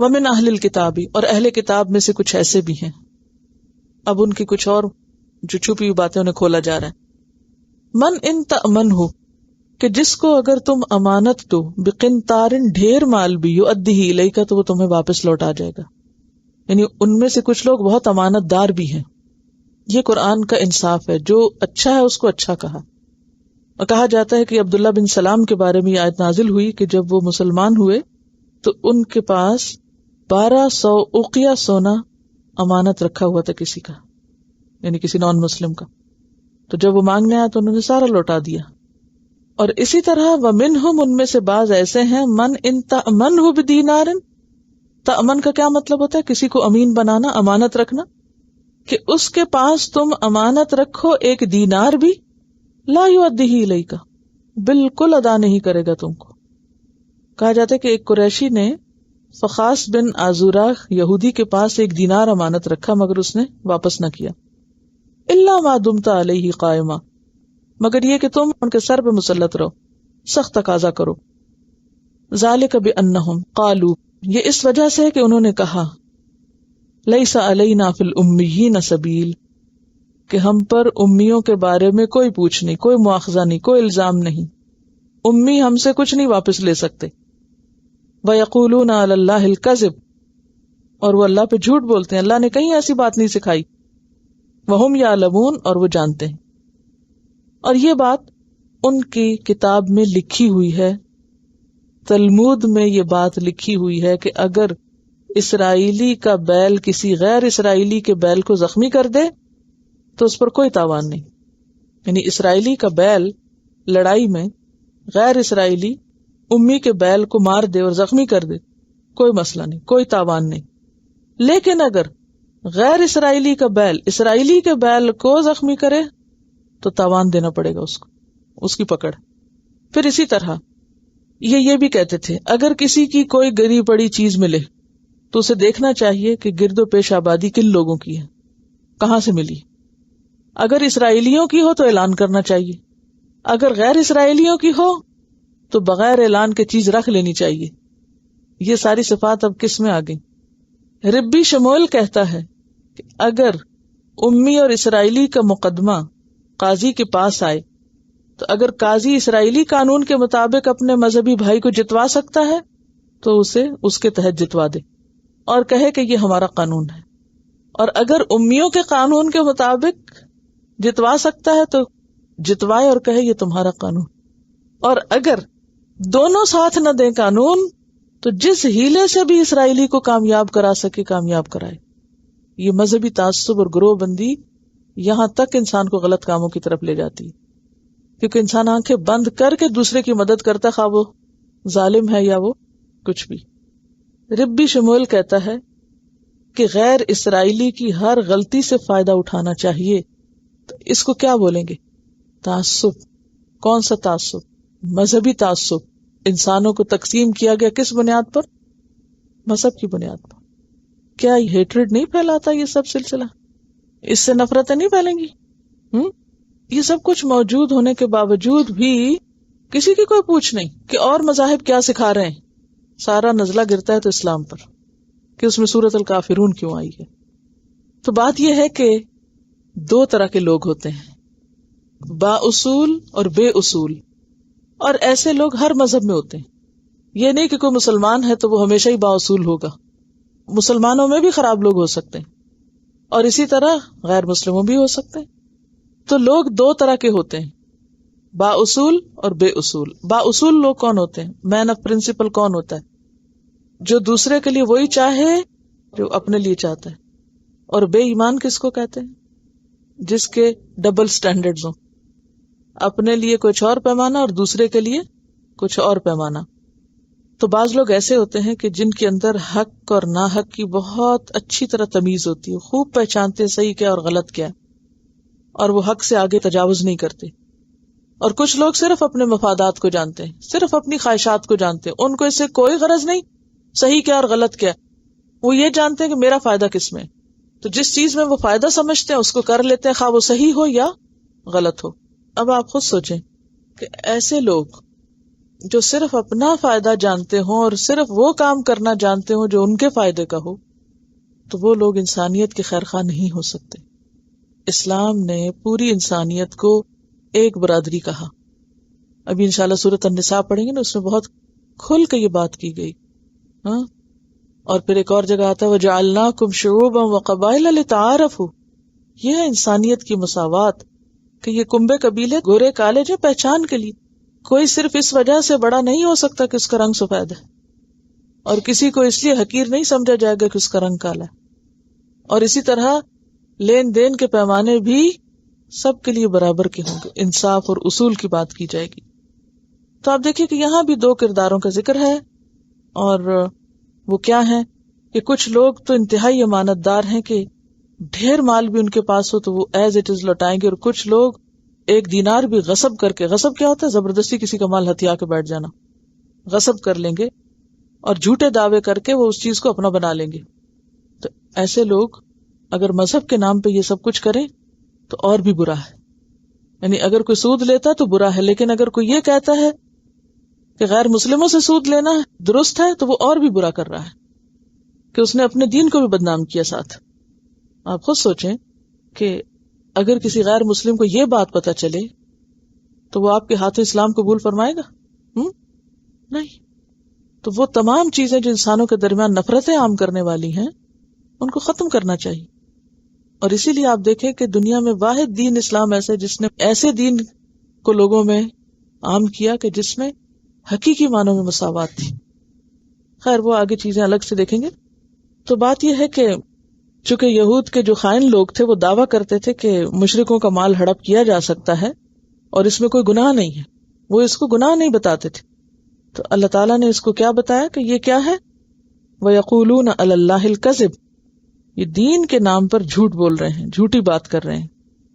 ومن اہل الکتاب، اور اہل کتاب میں سے کچھ ایسے بھی ہیں. اب ان کی کچھ اور جو چھپی ہوئی باتیں انہیں کھولا جا رہا ہے. من ان تأمن ہو، کہ جس کو اگر تم امانت دو، بقنطار ڈھیر مال بھی، یؤدیہ الیک تو وہ تمہیں واپس لوٹا جائے گا. یعنی ان میں سے کچھ لوگ بہت امانت دار بھی ہیں. یہ قرآن کا انصاف ہے، جو اچھا ہے اس کو اچھا کہا. اور کہا جاتا ہے کہ عبداللہ بن سلام کے بارے میں یہ آیت نازل ہوئی کہ جب وہ مسلمان ہوئے تو ان کے پاس 1200 اوقیہ سونا امانت رکھا ہوا تھا کسی کا، یعنی کسی نان مسلم کا. تو جب وہ مانگنے آیا تو انہوں نے سارا لوٹا دیا. اور اسی طرح ومنہم، ان میں سے بعض ایسے ہیں، من ان تأمنہ بدینار. تأمن کا کیا مطلب ہوتا ہے؟ کسی کو امین بنانا، امانت رکھنا، کہ اس کے پاس تم امانت رکھو 1 دینار بھی، لا یؤدیہ الیک، بالکل ادا نہیں کرے گا تم کو. کہا جاتا ہے کہ ایک قریشی نے فخاس بن آزورہ یہودی کے پاس 1 دینار امانت رکھا، مگر اس نے واپس نہ کیا. الا ما دمت علیہ قائما، مگر یہ کہ تم ان کے سر پہ مسلط رہو، سخت تقاضا کرو. ذالک بانہم قالوا، یہ اس وجہ سے کہ انہوں نے کہا، لیس علینا فی الامیین سبیل، کہ ہم پر امیوں کے بارے میں کوئی پوچھ نہیں، کوئی مواخذہ نہیں، کوئی الزام نہیں. امی ہم سے کچھ نہیں واپس لے سکتے. وَيَقُولُونَ عَلَى اللَّهِ الْكَذِبَ، اور وہ اللہ پہ جھوٹ بولتے ہیں، اللہ نے کہیں ایسی بات نہیں سکھائی. وَهُمْ يَعْلَمُونَ، اور وہ جانتے ہیں. اور یہ بات ان کی کتاب میں لکھی ہوئی ہے، تلمود میں یہ بات لکھی ہوئی ہے کہ اگر اسرائیلی کا بیل کسی غیر اسرائیلی کے بیل کو زخمی کر دے تو اس پر کوئی تاوان نہیں. یعنی اسرائیلی کا بیل لڑائی میں غیر اسرائیلی امی کے بیل کو مار دے اور زخمی کر دے، کوئی مسئلہ نہیں، کوئی تاوان نہیں. لیکن اگر غیر اسرائیلی کا بیل اسرائیلی کے بیل کو زخمی کرے تو تاوان دینا پڑے گا اس کو، اس کی پکڑ. پھر اسی طرح یہ بھی کہتے تھے اگر کسی کی کوئی گری پڑی چیز ملے تو اسے دیکھنا چاہیے کہ گرد و پیش آبادی کن لوگوں کی ہے، کہاں سے ملی. اگر اسرائیلیوں کی ہو تو اعلان کرنا چاہیے، اگر غیر اسرائیلیوں کی ہو تو بغیر اعلان کے چیز رکھ لینی چاہیے. یہ ساری صفات اب کس میں آ گئی؟ ربی شمول کہتا ہے کہ اگر امی اور اسرائیلی کا مقدمہ قاضی کے پاس آئے تو اگر قاضی اسرائیلی قانون کے مطابق اپنے مذہبی بھائی کو جتوا سکتا ہے تو اسے اس کے تحت جتوا دے اور کہے کہ یہ ہمارا قانون ہے. اور اگر امیوں کے قانون کے مطابق جتوا سکتا ہے تو جتوائے اور کہے یہ تمہارا قانون. اور اگر دونوں ساتھ نہ دیں قانون تو جس ہیلے سے بھی اسرائیلی کو کامیاب کرا سکے کامیاب کرائے. یہ مذہبی تعصب اور گروہ بندی یہاں تک انسان کو غلط کاموں کی طرف لے جاتی ہے، کیونکہ انسان آنکھیں بند کر کے دوسرے کی مدد کرتا، خواہ وہ ظالم ہے یا وہ کچھ بھی. ربی شمول کہتا ہے کہ غیر اسرائیلی کی ہر غلطی سے فائدہ اٹھانا چاہیے. تو اس کو کیا بولیں گے؟ تعصب. کون سا تعصب؟ مذہبی تعصب. انسانوں کو تقسیم کیا گیا کس بنیاد پر؟ مذہب کی بنیاد پر. کیا یہ ہیٹریڈ نہیں پھیلاتا یہ سب سلسلہ؟ اس سے نفرتیں نہیں پھیلیں گی؟ یہ سب کچھ موجود ہونے کے باوجود بھی کسی کی کوئی پوچھ نہیں کہ اور مذاہب کیا سکھا رہے ہیں. سارا نزلہ گرتا ہے تو اسلام پر کہ اس میں سورۃ الکافرون کیوں آئی ہے. تو بات یہ ہے کہ 2 طرح کے لوگ ہوتے ہیں، با اصول اور بے اصول. اور ایسے لوگ ہر مذہب میں ہوتے ہیں. یہ نہیں کہ کوئی مسلمان ہے تو وہ ہمیشہ ہی با اصول ہوگا. مسلمانوں میں بھی خراب لوگ ہو سکتے ہیں اور اسی طرح غیر مسلموں بھی ہو سکتے ہیں. تو لوگ 2 طرح کے ہوتے ہیں، با اصول اور بے اصول. با اصول لوگ کون ہوتے ہیں؟ مین آف پرنسپل کون ہوتا ہے؟ جو دوسرے کے لیے وہی چاہے جو اپنے لیے چاہتا ہے. اور بے ایمان کس کو کہتے ہیں؟ جس کے ڈبل سٹینڈرڈز ہوں، اپنے لیے کچھ اور پیمانہ اور دوسرے کے لیے کچھ اور پیمانہ. تو بعض لوگ ایسے ہوتے ہیں کہ جن کے اندر حق اور ناحق کی بہت اچھی طرح تمیز ہوتی ہے، خوب پہچانتے صحیح کیا اور غلط کیا، اور وہ حق سے آگے تجاوز نہیں کرتے. اور کچھ لوگ صرف اپنے مفادات کو جانتے ہیں، صرف اپنی خواہشات کو جانتے ہیں، ان کو اس سے کوئی غرض نہیں صحیح کیا اور غلط کیا. وہ یہ جانتے ہیں کہ میرا فائدہ کس میں، تو جس چیز میں وہ فائدہ سمجھتے ہیں اس کو کر لیتے ہیں، خواہ وہ صحیح ہو یا غلط ہو. اب آپ خود سوچیں کہ ایسے لوگ جو صرف اپنا فائدہ جانتے ہوں اور صرف وہ کام کرنا جانتے ہوں جو ان کے فائدے کا ہو، تو وہ لوگ انسانیت کے خیر خواہ نہیں ہو سکتے۔ اسلام نے پوری انسانیت کو ایک برادری کہا۔ ابھی انشاءاللہ سورۃ النساء پڑھیں گے نا، اس میں بہت کھل کے یہ بات کی گئی۔ ہاں، اور پھر ایک اور جگہ آتا ہے وَجَعَلْنَاكُمْ شُعُوبًا وَقَبَائِلَ لِتَعَارَفُوا، یہ ہے انسانیت کی مساوات، کہ یہ کنبے قبیلے گورے کالے جو پہچان کے لیے، کوئی صرف اس وجہ سے بڑا نہیں ہو سکتا کہ اس کا رنگ سفید ہے، اور کسی کو اس لیے حقیر نہیں سمجھا جائے گا کہ اس کا رنگ کالا ہے۔ اور اسی طرح لین دین کے پیمانے بھی سب کے لیے برابر کے ہوں گے، انصاف اور اصول کی بات کی جائے گی۔ تو آپ دیکھیے کہ یہاں بھی دو کرداروں کا ذکر ہے، اور وہ کیا ہیں کہ کچھ لوگ تو انتہائی امانت دار ہیں کہ ڈھیر مال بھی ان کے پاس ہو تو وہ ایز اٹ از لوٹائیں گے، اور کچھ لوگ ایک دینار بھی غصب کر کے، غصب کیا ہوتا ہے؟ زبردستی کسی کا مال ہتھیا کے بیٹھ جانا، غصب کر لیں گے اور جھوٹے دعوے کر کے وہ اس چیز کو اپنا بنا لیں گے۔ تو ایسے لوگ اگر مذہب کے نام پہ یہ سب کچھ کریں تو اور بھی برا ہے۔ یعنی اگر کوئی سود لیتا تو برا ہے، لیکن اگر کوئی یہ کہتا ہے کہ غیر مسلموں سے سود لینا درست ہے تو وہ اور بھی برا کر رہا ہے، کہ اس نے اپنے دین کو بھی بدنام کیا ساتھ۔ آپ خود سوچیں کہ اگر کسی غیر مسلم کو یہ بات پتہ چلے تو وہ آپ کے ہاتھوں اسلام قبول فرمائے گا؟ نہیں۔ تو وہ تمام چیزیں جو انسانوں کے درمیان نفرتیں عام کرنے والی ہیں ان کو ختم کرنا چاہیے۔ اور اسی لیے آپ دیکھیں کہ دنیا میں واحد دین اسلام ایسے جس نے ایسے دین کو لوگوں میں عام کیا کہ جس میں حقیقی معنوں میں مساوات تھی۔ خیر وہ آگے چیزیں الگ سے دیکھیں گے۔ تو بات یہ ہے کہ چونکہ یہود کے جو خائن لوگ تھے وہ دعویٰ کرتے تھے کہ مشرکوں کا مال ہڑپ کیا جا سکتا ہے اور اس میں کوئی گناہ نہیں ہے، وہ اس کو گناہ نہیں بتاتے تھے۔ تو اللہ تعالیٰ نے اس کو کیا بتایا کہ یہ کیا ہے؟ وَيَقُولُونَ عَلَى اللَّهِ الْكَذِبَ، یہ دین کے نام پر جھوٹ بول رہے ہیں، جھوٹی بات کر رہے ہیں۔